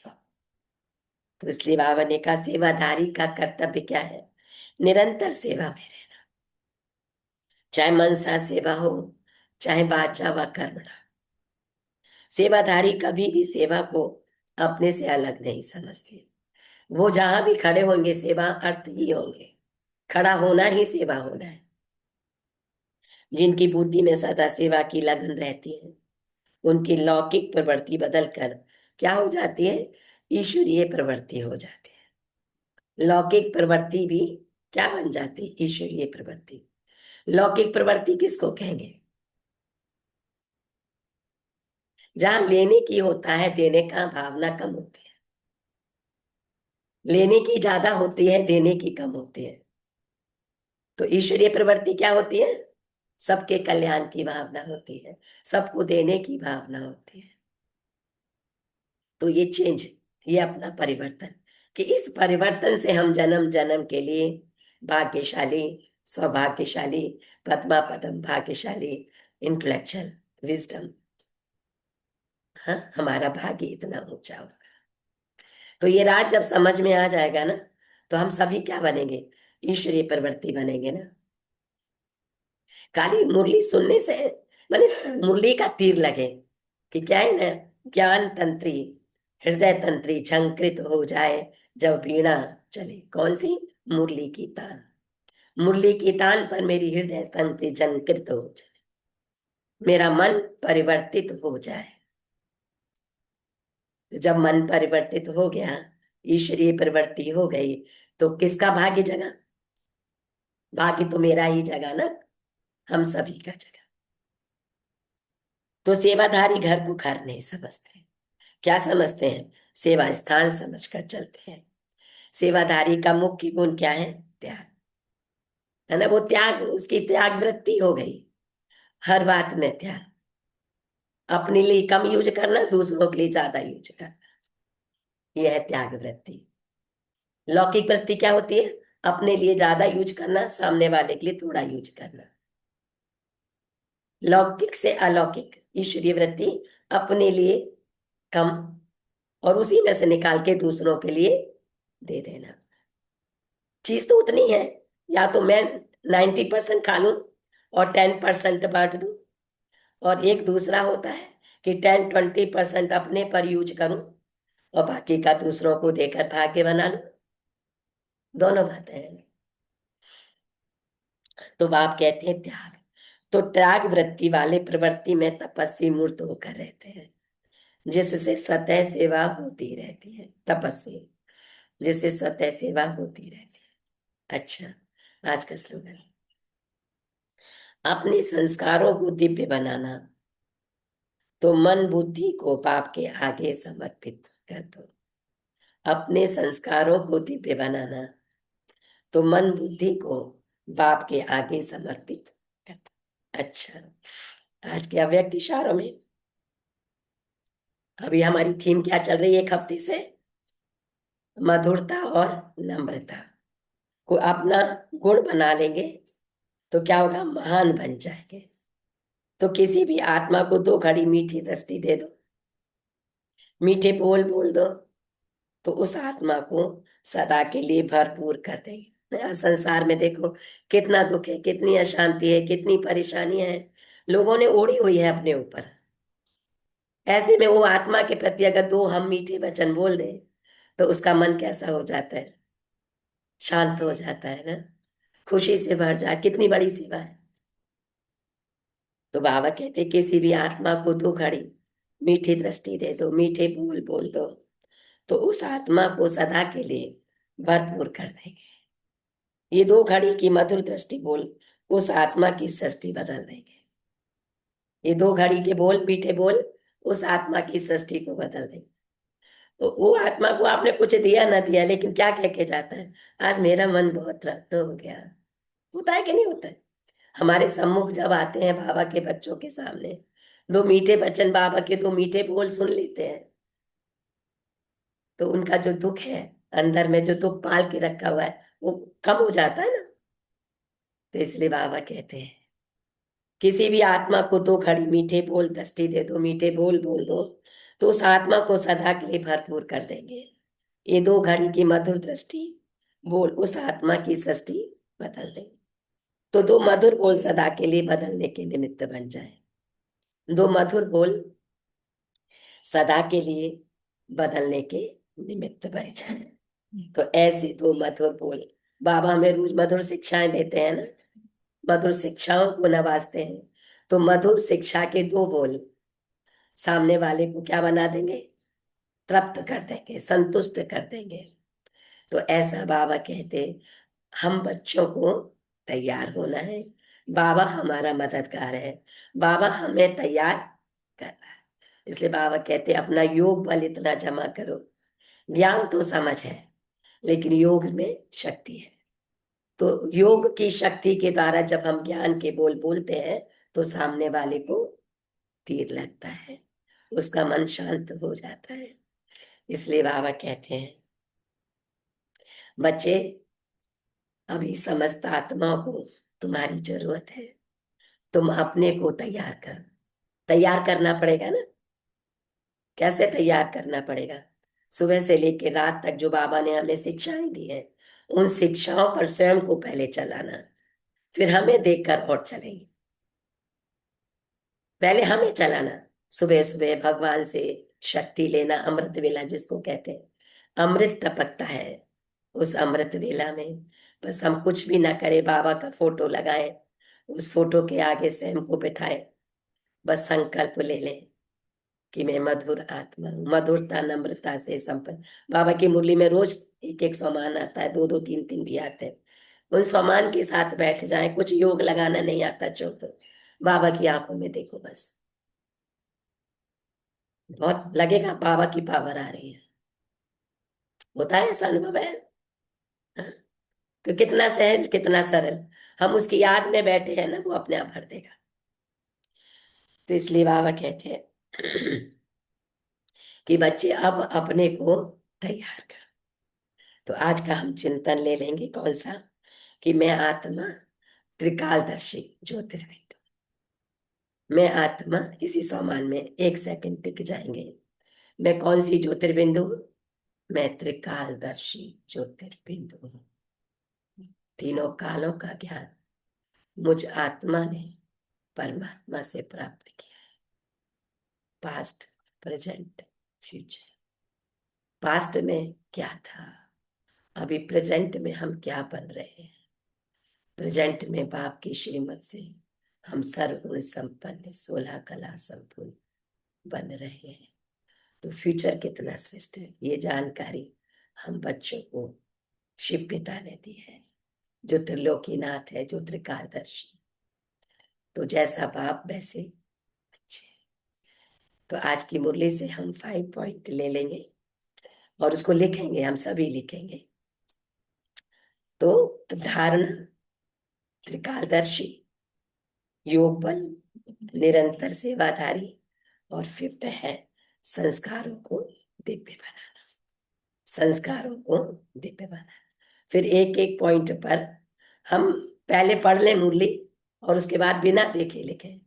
तो इसलिए बाबा ने कहा सेवाधारी का कर्तव्य क्या है? निरंतर सेवा में रहना, चाहे मनसा सेवा हो चाहे वाचा व कर्मणा। सेवाधारी कभी भी सेवा को अपने से अलग नहीं समझते। वो जहां भी खड़े होंगे सेवा अर्थ ही होंगे, खड़ा होना ही सेवा होना है। जिनकी बुद्धि में सदा सेवा की लगन रहती है उनकी लौकिक प्रवृत्ति बदलकर क्या हो जाती है? ईश्वरीय प्रवृत्ति हो जाती है। लौकिक प्रवृत्ति भी क्या बन जाती है? ईश्वरीय प्रवृत्ति। लौकिक प्रवृत्ति किसको कहेंगे? जहां लेने की होता है देने का भावना कम होती है, लेने की ज्यादा होती है, देने की कम होती है। तो ईश्वरीय प्रवृत्ति क्या होती है? सबके कल्याण की भावना होती है, सबको देने की भावना होती है। तो ये चेंज, ये अपना परिवर्तन, कि इस परिवर्तन से हम जन्म जन्म के लिए भाग्यशाली, सौभाग्यशाली, पद्मा पदम भाग्यशाली, इंटेलेक्चुअल विजडम, हाँ, हमारा भाग्य इतना ऊंचा होगा। तो ये राज जब समझ में आ जाएगा ना, तो हम सभी क्या बनेंगे? ईश्वरीय प्रवृत्ति बनेंगे ना। खाली मुरली सुनने से माने मुरली का तीर लगे, कि क्या है ना, ज्ञान तंत्री, हृदय तंत्री झंकृत हो जाए जब वीणा चले। कौन सी? मुरली की तान। मुरली की तान पर मेरी हृदय तंत्री झंकृत हो जाए, मेरा मन परिवर्तित हो जाए। तो जब मन परिवर्तित हो गया, ईश्वरीय प्रवृत्ति हो गई, तो किसका भाग्य जगा? भाग्य तो मेरा ही जगा ना, हम सभी का जगा। तो सेवाधारी घर को घर नहीं समझते, क्या समझते हैं? सेवा स्थान समझकर चलते हैं। सेवाधारी का मुख्य गुण क्या है? त्याग, है ना। वो त्याग, उसकी त्याग वृत्ति हो गई, हर बात में त्याग। अपने लिए कम यूज करना, दूसरों के लिए ज्यादा यूज करना, यह है त्याग वृत्ति। लौकिक वृत्ति क्या होती है? अपने लिए ज्यादा यूज करना, सामने वाले के लिए थोड़ा यूज करना। लौकिक से अलौकिक, ईश्वरीय वृत्ति अपने लिए कम और उसी में से निकाल के दूसरों के लिए दे देना। चीज तो उतनी है, या तो मैं 90% खा लूं और 10% बांट दूं, और एक दूसरा होता है कि 10-20% अपने पर यूज करूं और बाकी का दूसरों को देकर भाग्य बना लूं। दोनों बातें हैं। तो बाप कहते हैं त्याग। तो त्याग वृत्ति वाले प्रवृत्ति में तपस्वी मूर्त होकर रहते हैं, जिससे सतह सेवा होती रहती है। तपस्वी, जिससे सतह सेवा होती रहती है। अच्छा, आज का स्लोगन, अपने संस्कारों को दिव्य बनाना तो मन बुद्धि को बाप के आगे समर्पित कर दो। अपने संस्कारों को दिव्य बनाना तो मन बुद्धि को बाप के आगे समर्पित कर दो। अच्छा, आज के अव्यक्त इशारों में अभी हमारी थीम क्या चल रही है एक हफ्ते से? मधुरता और नम्रता को अपना गुण बना लेंगे तो क्या होगा? महान बन जाएंगे। तो किसी भी आत्मा को 2 घड़ी मीठी दृष्टि दे दो, मीठे बोल बोल दो, तो उस आत्मा को सदा के लिए भरपूर कर देंगे। आज संसार में देखो कितना दुख है, कितनी अशांति है, कितनी परेशानियां हैं, लोगों ने ओढ़ी हुई है अपने ऊपर। ऐसे में वो आत्मा के प्रति अगर 2 हम मीठे वचन बोल दें तो उसका मन कैसा हो जाता है? शांत हो जाता है ना, खुशी से भर जाए। कितनी बड़ी सेवा है। तो बाबा कहते किसी भी आत्मा को 2 घड़ी मीठी दृष्टि दे दो, मीठे बोल बोल दो, तो उस आत्मा को सदा के लिए भरपूर कर देंगे। ये 2 घड़ी की मधुर दृष्टि बोल उस आत्मा की सृष्टि बदल देंगे। ये 2 घड़ी के बोल, मीठे बोल, उस आत्मा की सृष्टि को बदल देंगे। तो वो आत्मा को आपने कुछ दिया ना दिया, लेकिन क्या कह के जाता है? आज मेरा मन बहुत तृप्त हो गया। होता है कि नहीं होता है? हमारे सम्मुख जब आते हैं बाबा के बच्चों के सामने, 2 मीठे वचन, बाबा के 2 मीठे बोल सुन लेते हैं, तो उनका जो दुख है, अंदर में जो दुख पाल के रखा हुआ है, वो कम हो जाता है ना। तो इसलिए बाबा कहते हैं किसी भी आत्मा को 2 घड़ी मीठे बोल दृष्टि दे दो, मीठे बोल बोल दो, तो उस आत्मा को सदा के लिए भरपूर कर देंगे। ये 2 घड़ी की मधुर दृष्टि बोल उस आत्मा की सृष्टि बदल देंगे। तो 2 मधुर बोल सदा के लिए बदलने के निमित्त बन जाए। 2 मधुर बोल सदा के लिए बदलने के निमित्त बन जाए। तो ऐसे 2 मधुर बोल, बाबा हमें रोज मधुर शिक्षाएं देते हैं ना, मधुर शिक्षाओं को नवाजते हैं। तो मधुर शिक्षा के 2 बोल सामने वाले को क्या बना देंगे? तृप्त कर देंगे, संतुष्ट कर देंगे। तो ऐसा बाबा कहते, हम बच्चों को तैयार होना है। बाबा हमारा मददगार है, बाबा हमें तैयार कर रहा है। इसलिए बाबा कहते हैं अपना योग बल इतना जमा करो। ज्ञान तो समझ है, लेकिन योग में शक्ति है। तो योग की शक्ति के द्वारा जब हम ज्ञान के बोल बोलते हैं तो सामने वाले को तीर लगता है, उसका मन शांत हो जाता है। इसलिए बाबा कहते हैं बच्चे, अभी समस्त आत्माओं को तुम्हारी जरूरत है। तुम अपने को तैयार कर, तैयार करना पड़ेगा ना। कैसे तैयार करना पड़ेगा? सुबह से लेकर रात तक जो बाबा ने हमें शिक्षाएं दी है, उन शिक्षाओं पर स्वयं को पहले चलाना, फिर हमें देखकर और चलेंगे। पहले हमें चलाना, सुबह सुबह भगवान से शक्ति लेना, अमृत वेला जिसको कहते हैं, अमृत टपकता है उस अमृत वेला में। बस हम कुछ भी ना करें, बाबा का फोटो लगाएं, उस फोटो के आगे स्वयं को बिठाएं, बस संकल्प ले लें कि मैं मधुर आत्मा हूं, मधुरता नम्रता से संपन्न। बाबा की मुरली में रोज एक एक सामान आता है, दो दो तीन तीन भी आते हैं। उन सामान के साथ बैठ जाएं। कुछ योग लगाना नहीं आता चुप, बाबा की आंखों में देखो बस, बहुत लगेगा बाबा की पावर आ रही है। होता है ऐसा अनुभव है? हाँ? तो कितना सहज, कितना सरल, हम उसकी याद में बैठे हैं ना, वो अपने आप भर देगा। तो इसलिए बाबा कहते हैं कि बच्चे अब अपने को तैयार कर। तो आज का हम चिंतन ले लेंगे कौन सा, कि मैं आत्मा त्रिकालदर्शी ज्योतिर्बिंदु। मैं आत्मा, इसी सामान में एक सेकंड टिक जाएंगे। मैं कौन सी ज्योतिर्बिंदु हूं? मैं त्रिकालदर्शी ज्योतिर्बिंदु हूं। तीनों कालों का ज्ञान मुझ आत्मा ने परमात्मा से प्राप्त किया है। Past, present, future. पास्ट में क्या था, अभी प्रेजेंट में हम क्या बन रहे हैं। प्रेजेंट में बाप की श्रीमत से हम सर्वगुण संपन्न 16 कला संपूर्ण बन रहे हैं। तो फ्यूचर कितना श्रेष्ठ है, ये जानकारी हम बच्चों को शिव पिता ने दी है, जो त्रिलोकीनाथ है, जो त्रिकालदर्शी। तो जैसा बाप वैसे बच्चे। तो आज की मुरली से हम 5 पॉइंट ले लेंगे और उसको लिखेंगे, हम सभी लिखेंगे। तो धारणा त्रिकालदर्शी, योग बल, निरंतर सेवाधारी, और 5th है संस्कारों को दिव्य बनाना। संस्कारों को दिव्य बनाना। फिर एक एक पॉइंट पर हम पहले पढ़ लें मुरली और उसके बाद बिना देखे लिखें,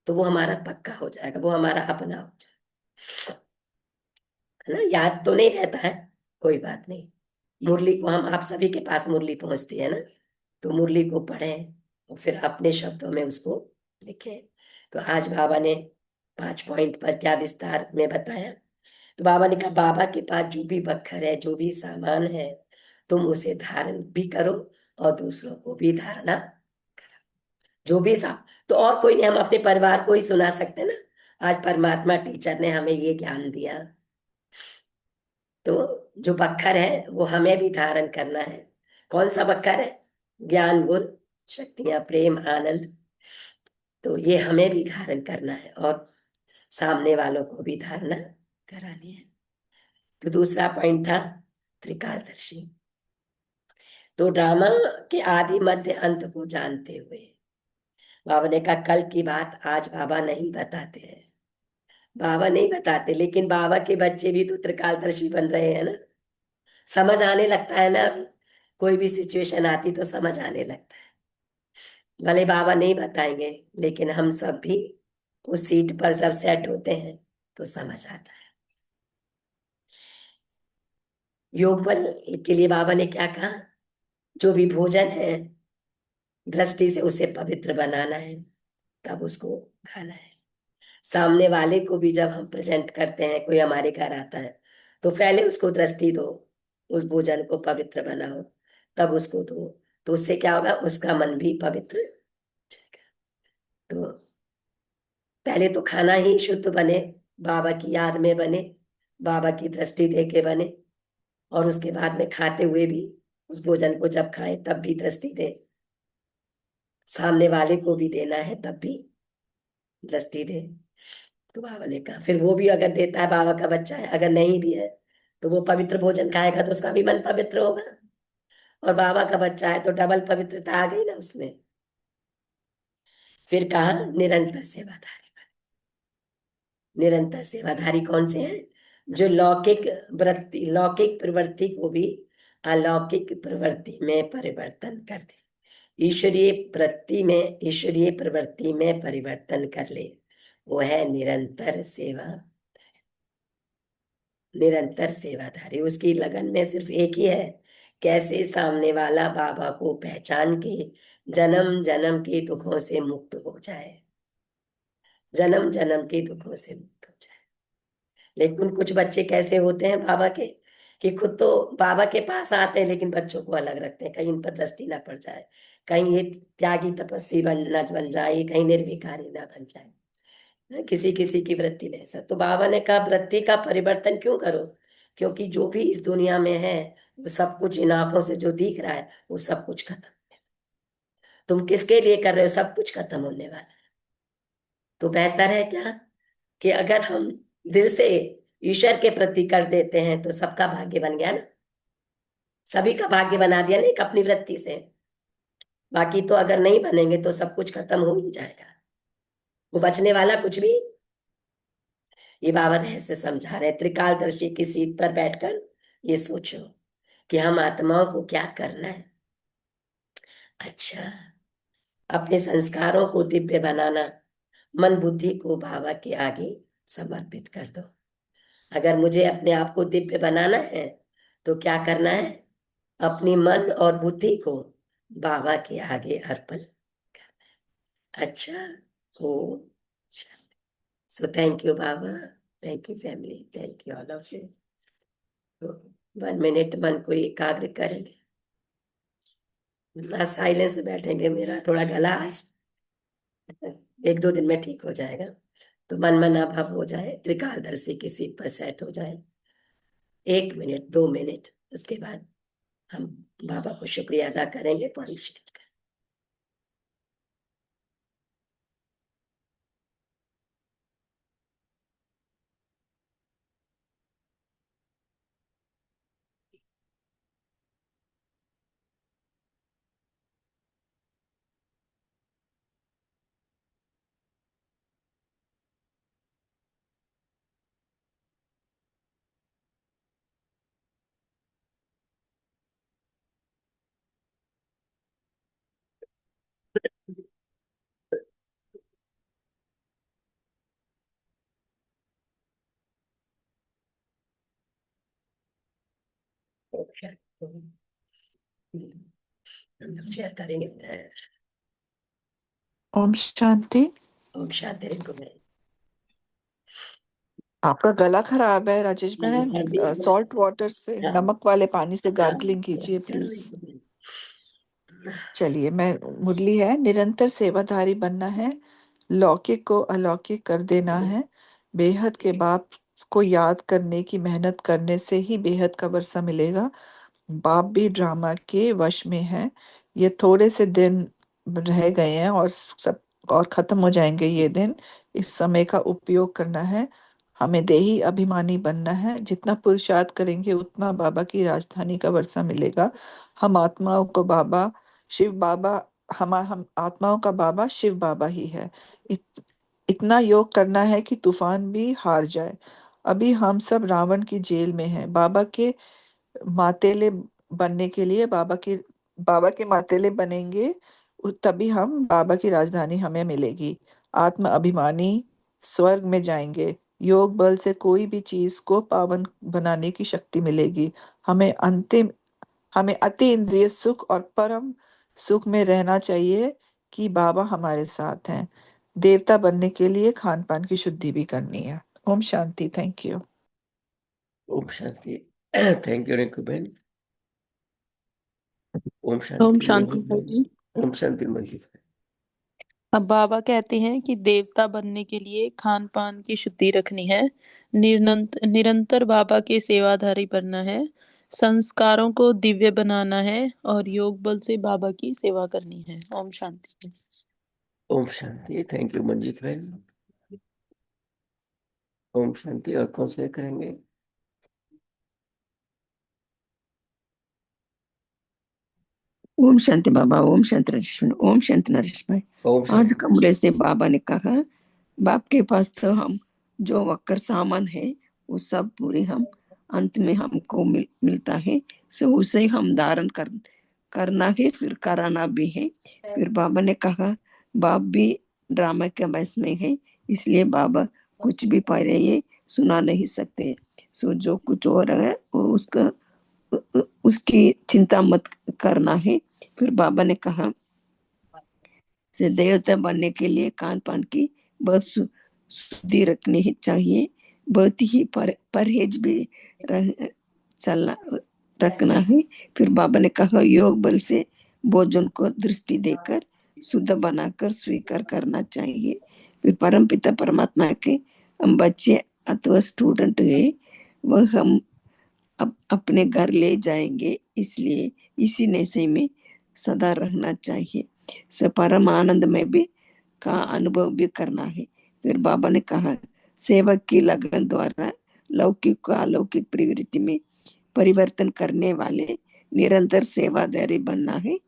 तो वो हमारा पक्का हो जाएगा, वो हमारा अपना हो जाएगा, है ना। याद तो नहीं रहता है, कोई बात नहीं। मुरली को हम, आप सभी के पास मुरली पहुंचती है ना, तो मुरली को पढ़ें और फिर अपने शब्दों में उसको लिखें। तो आज बाबा ने 5 पॉइंट पर क्या विस्तार में बताया। तो बाबा ने कहा बाबा के पास जो भी बखर है, जो भी सामान है, तुम उसे धारण भी करो और दूसरों को भी धारणा करो। जो भी सा, तो और कोई नहीं, हम अपने परिवार को ही सुना सकते ना। आज परमात्मा टीचर ने हमें ये ज्ञान दिया, तो जो बखर है वो हमें भी धारण करना है। कौन सा बखर है? ज्ञान, गुण, शक्तियां, प्रेम, आनंद। तो ये हमें भी धारण करना है और सामने वालों को भी धारणा करानी है। तो दूसरा पॉइंट था त्रिकालदर्शी। तो ड्रामा के आदि मध्य अंत को जानते हुए, बाबा ने कहा कल की बात आज बाबा नहीं बताते हैं, बाबा नहीं बताते, लेकिन बाबा के बच्चे भी तो त्रिकालदर्शी बन रहे हैं ना। समझ आने लगता है ना, अभी कोई भी सिचुएशन आती तो समझ आने लगता है। भले बाबा नहीं बताएंगे, लेकिन हम सब भी उस सीट पर जब सेट होते हैं तो समझ आता है। योग बल के लिए बाबा ने क्या कहा, जो भी भोजन है दृष्टि से उसे पवित्र बनाना है, तब उसको खाना है। सामने वाले को भी जब हम प्रेजेंट करते हैं, कोई हमारे घर आता है, तो पहले उसको दृष्टि दो, उस भोजन को पवित्र बनाओ, तब उसको दो। तो उससे क्या होगा, उसका मन भी पवित्र हो जाएगा। तो पहले तो खाना ही शुद्ध बने, बाबा की याद में बने, बाबा की दृष्टि दे के बने, और उसके बाद में खाते हुए भी उस भोजन को जब खाएं तब भी दृष्टि दे, सामने वाले को भी देना है तब भी दृष्टि दे। तो बाबा ने कहा फिर वो भी अगर देता है, बाबा का बच्चा है, अगर नहीं भी है तो वो पवित्र भोजन खाएगा तो उसका भी मन पवित्र होगा, और बाबा का बच्चा है तो डबल पवित्रता आ गई ना उसमें। फिर कहा निरंतर सेवाधारी। निरंतर सेवाधारी कौन से हैं? जो लौकिक वृत्ति, लौकिक प्रवृत्ति को भी अलौकिक प्रवृत्ति में परिवर्तन कर दे, ईश्वरीय प्रवृत्ति में, ईश्वरीय प्रवृत्ति में परिवर्तन कर ले, वो है निरंतर सेवा। निरंतर सेवाधारी। उसकी लगन में सिर्फ एक ही है, कैसे सामने वाला बाबा को पहचान के जन्म जन्म के दुखों से मुक्त हो जाए, जन्म जन्म के दुखों से मुक्त हो जाए। लेकिन कुछ बच्चे कैसे होते हैं बाबा के, कि खुद तो बाबा के पास आते हैं लेकिन बच्चों को अलग रखते हैं, कहीं इन पर दृष्टि ना पड़ जाए, कहीं ये त्यागी तपस्वी बन जाए, कहीं निर्विकारी ना बन जाए। किसी किसी की वृत्ति में ऐसा, तो बाबा ने कहा वृत्ति का परिवर्तन क्यों करो, क्योंकि जो भी इस दुनिया में है वो सब कुछ इन आंखों से जो दिख रहा है वो सब कुछ खत्म। तुम किसके लिए कर रहे हो? सब कुछ खत्म होने वाला है। तो बेहतर है क्या कि अगर हम दिल से ईश्वर के प्रति कर देते हैं तो सबका भाग्य बन गया ना, सभी का भाग्य बना दिया ना एक अपनी वृत्ति से। बाकी तो अगर नहीं बनेंगे तो सब कुछ खत्म हो ही जाएगा, वो बचने वाला कुछ भी। ये बाबा रहस्य समझा रहे, त्रिकालदर्शी की सीट पर बैठकर ये सोचो कि हम आत्माओं को क्या करना है। अच्छा, अपने संस्कारों को दिव्य बनाना, मन बुद्धि को बाबा के आगे समर्पित कर दो। अगर मुझे अपने आप को दिव्य बनाना है तो क्या करना है? अपनी मन और बुद्धि को बाबा के आगे अर्पण करना है। अच्छा हो। सो थैंक यू बाबा, thank you family, thank you all of you. 1 minute मन को एकाग्र करेंगे, ना साइलेंस बैठेंगे। मेरा थोड़ा गला आज 1-2 दिन में ठीक हो जाएगा, तो मन मना भाव हो जाए, त्रिकालदर्शी की सीट पर सेट हो जाए। 1 मिनट 2 मिनट, उसके बाद हम बाबा को शुक्रिया अदा करेंगे, पानी शेयर करें। हम लोग शेयर करेंगे। ओम शांति। ओम शांति रिंकू में। आपका गला खराब है राजेश मुझे बहन, सर्दी है। सॉल्ट वाटर से, हाँ, नमक वाले पानी से हाँ, गार्गलिंग कीजिए कर प्लीज। रही हूँ। चलिए, मैं मुरली है। निरंतर सेवाधारी बनना है, लौकिक को अलौकिक कर देना है, बेहद के बाप को याद करने की मेहनत करने से ही बेहद का वर्षा मिलेगा। बाप भी ड्रामा के वश में है। ये थोड़े से दिन रह गए हैं और सब और खत्म हो जाएंगे ये दिन। इस समय का उपयोग करना है। हमें देही अभिमानी बनना है। जितना पुरुषार्थ करेंगे उतना बाबा की राजधानी का वर्षा मिलेगा। हम आत्माओं को बाबा शिव बाबा हम आत्माओं का बाबा शिव बाबा ही है। इतना योग करना है कि तूफान भी हार जाए। अभी हम सब रावण की जेल में हैं। बाबा के मातेले बनने के लिए बाबा के मातेले बनेंगे, तभी हम बाबा की राजधानी हमें मिलेगी। आत्म अभिमानी स्वर्ग में जाएंगे। योग बल से कोई भी चीज को पावन बनाने की शक्ति मिलेगी। हमें हमें अति इंद्रिय सुख और परम सुख में रहना चाहिए कि बाबा हमारे साथ हैं। देवता बनने के लिए खान पान की शुद्धि भी करनी है। ओम शांति। Thank you. ओम शांति। थैंक यू रिंकू बहन। ओम ओम शांति शांति मोहन भाई बहन। जी। ओम शांति मंजित है। अब बाबा कहते हैं कि देवता बनने के लिए खान पान की शुद्धि रखनी है, निरंतर बाबा के सेवाधारी बनना है, संस्कारों को दिव्य बनाना है और योग बल से बाबा की सेवा करनी है। ओम शांति। ओम शांति। थैंक यू मंजित बहन। ओम शांति। और कौन से करेंगे? ओम शांति बाबा। ओम शांति नरेश। ओम शांति नरेश भाई। ओम आज शांति। कमरे से बाबा ने कहा, बाप के पास तो हम जो वक्र सामान है वो सब पूरे हम अंत में हमको मिलता है, सो उसे हम धारण करना है, फिर कराना भी है। फिर बाबा ने कहा, बाप भी ड्रामा के बस में है, इसलिए बाबा कुछ भी पहले ये सुना नहीं सकते। सो जो कुछ हो रहा है वो उसकी चिंता मत करना है। फिर बाबा ने कहा, से देवता बनने के लिए खान पान की बहुत शुद्धि रखनी ही चाहिए, बहुत ही परहेज भी चलना रखना है। फिर बाबा ने कहा, योग बल से भोजन को दृष्टि देकर शुद्ध बनाकर स्वीकार करना चाहिए। फिर परम पिता परमात्मा के हम बच्चे अथवा स्टूडेंट है, वह हम अपने घर ले जाएंगे, इसलिए इसी नेशे में सदा रहना चाहिए। परम आनंद में भी का अनुभव भी करना है। फिर बाबा ने कहा, सेवक की लगन द्वारा लौकिक को अलौकिक प्रवृत्ति में परिवर्तन करने वाले निरंतर सेवादारी बनना है।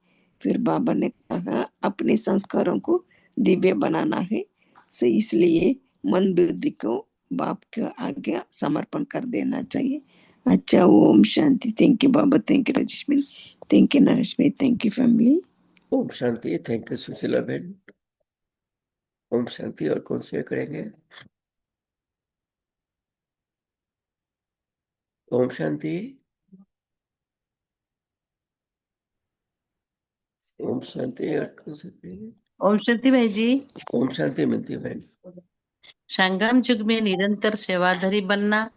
फिर बाबा ने कहा, अपने संस्कारों को दिव्य बनाना है, सो इसलिए मन बुद्धि को बाप के आगे समर्पण कर देना चाहिए। अच्छा, ओम शांति। थैंक यू बाबा। Thank you Rajni. Thank you Naresh भाई। Thank you family. ओम शांति। थैंक यू सुशीला बहन। ओम शांति। और कौन से करेंगे? ओम शांति। ओम शांति। और कौन से करेंगे? ओम शांति भाई जी। ओम शांति मिलती बहन। संगम युग में निरंतर सेवाधारी बनना।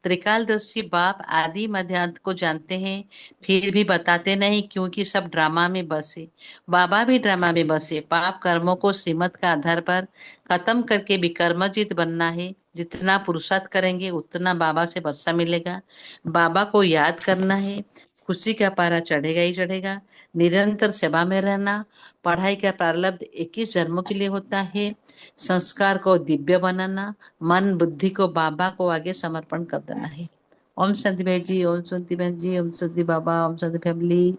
त्रिकालदर्शी बाप आदि मध्यांत को जानते हैं, फिर भी बताते नहीं, क्योंकि सब ड्रामा में बसे। बाबा भी ड्रामा में बसे। पाप कर्मों को श्रीमत का आधार पर खत्म करके विकर्मजित बनना है। जितना पुरुषार्थ करेंगे उतना बाबा से वर्षा मिलेगा। बाबा को याद करना है, खुशी का पारा चढ़ेगा ही चढ़ेगा। निरंतर सेवा में रहना। पढ़ाई का प्रारब्ध 21 जन्मों के लिए होता है। संस्कार को दिव्य बनाना। मन बुद्धि को बाबा को आगे समर्पण कर देना है। ओम शांति भाई जी। ओम शांति बहन जी। ओम शांति बाबा। ओम शांति फैमिली।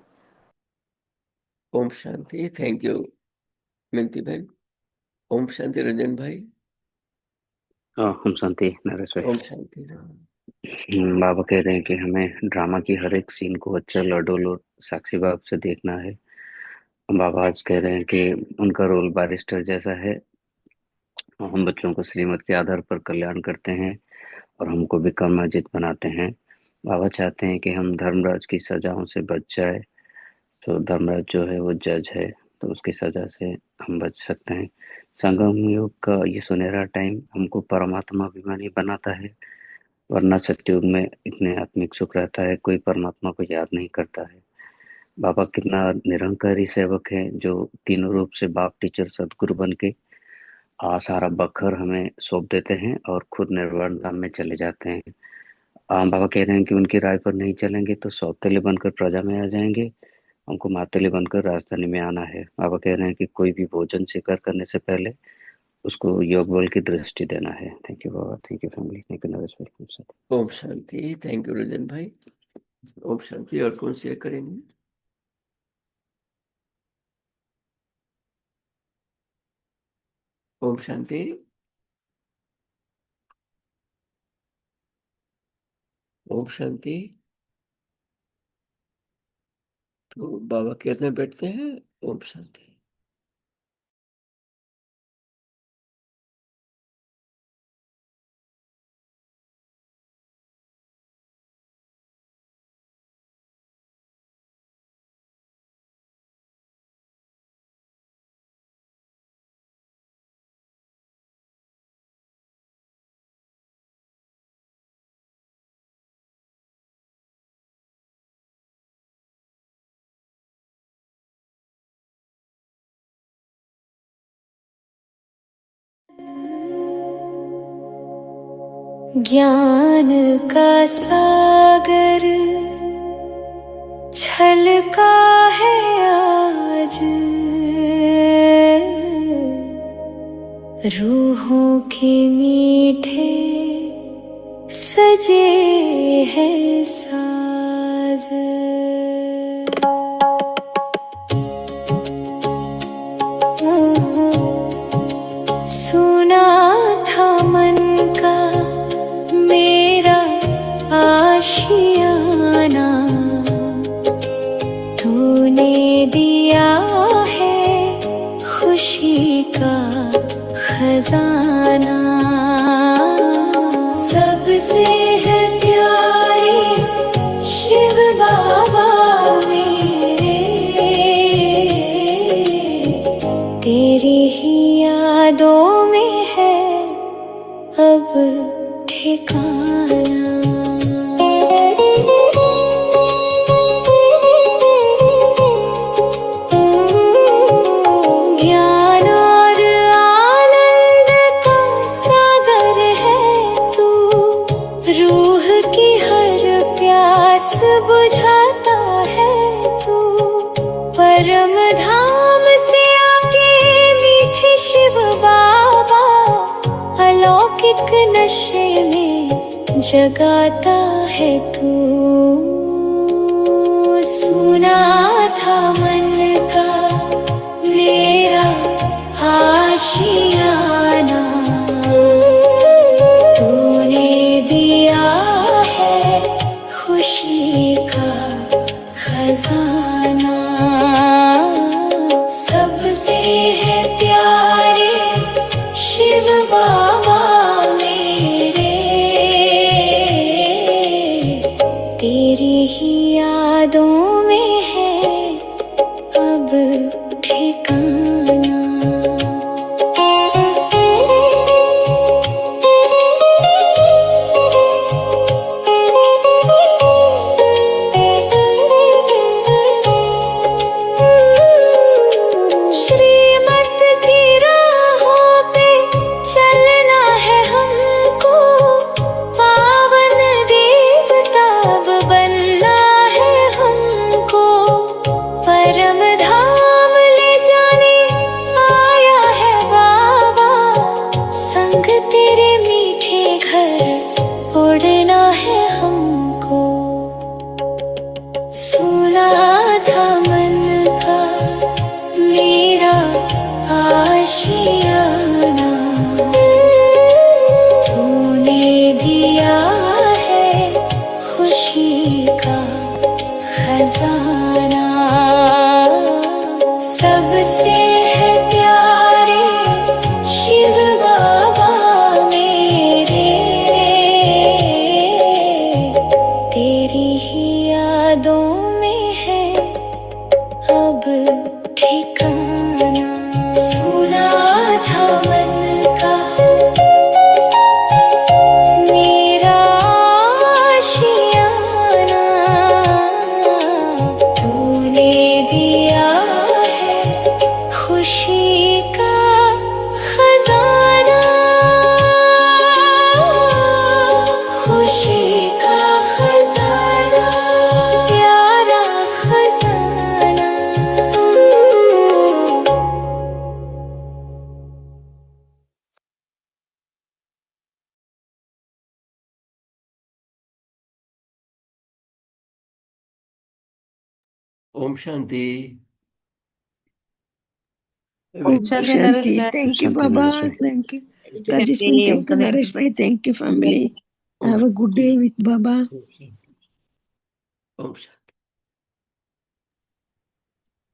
ओम शांति। थैंक यू मिलती बहन। ओम शांति रंजन भाई। ओम शांति नरेश भाई। ओम शांति। बाबा कह रहे हैं कि हमें ड्रामा की हर एक सीन को अच्छा लडोल और साक्षी भाव से देखना है। बाबा आज कह रहे हैं कि उनका रोल बैरिस्टर जैसा है। हम बच्चों को श्रीमत के आधार पर कल्याण करते हैं और हमको विक्रमाजित बनाते हैं। बाबा चाहते हैं कि हम धर्मराज की सजाओं से बच जाए। तो धर्मराज जो है वो जज है, तो उसकी सजा से हम बच सकते हैं। संगम युग का ये सुनहरा टाइम हमको परमात्मा अभिमानी बनाता है, वरना सत्युग में इतने आत्मिक सुख रहता है, कोई परमात्मा को याद नहीं करता है। बाबा कितना निरंकारी सेवक है, जो तीनों रूप से बाप, टीचर, सदगुरु बन के सारा बखर हमें सौंप देते हैं और खुद निर्वाण धाम में चले जाते हैं। बाबा कह रहे हैं कि उनकी राय पर नहीं चलेंगे तो सौतेले बनकर प्रजा में आ जाएंगे, हमको मातुली बनकर राजधानी में आना है। बाबा कह रहे हैं कि कोई भी भोजन स्वीकार करने से पहले उसको योग बल की दृष्टि देना है। थैंक यू बाबा। Thank you family. Thank you Naresh भाई। ओम शांति। थैंक यू रंजन भाई। ओम शांति। और कौन से करेंगे? ओम शांति। ओम शांति। तो बाबा कितने बैठते हैं? ओम शांति। ज्ञान का सागर छलका है आज, रूहों के मीठे सजे हैं साज। सुना था मन का मेरा आशियाना, तूने दिया है खुशी का खजाना। सबसे है प्यारे शिव बाबा मेरे, तेरी ही यादों में है अब ठिकाना। ज्ञान और आनंद का सागर है तू, रूह की हर प्यास बुझाता है तू। परम धाम से आके मीठे शिव बाबा, अलौकिक नशे में जगाता है तू। सुना था मन का मेरा आशियाना, तूने दिया है खुशी का खजाना। सबसे है प्यारे शिव बाबा मेरे, तेरी ही यादों में है अब ठिकाना। श्रीमत की राहों पे चलना है हमको, पावन देवताब बनना है हमको। परम धाम ले जाने आया है बाबा, संग तेरे मीठे घर उड़ना है हमको। सुना था मन का मेरा आशियाना, तूने दिया है खुशी का खजाना। सबसे है प्यारे शिव बाबा मेरे, तेरी ही यादों में है अब ठिकाना। सुना था मन का मेरा आशियाना, तूने दिया है खुशी का खजाना। खुशी का खजाना, प्यारा खजाना। ओम शांति। ओम शांति नरेश शांति। भाई। थैंक यू शांति बाबा, नरेश भाई। थैंक यू राजेश भाई, थैंक यू नरेश भाई, थैंक यू फैमिली। ओम have a good day with बाबा। ओम शांति।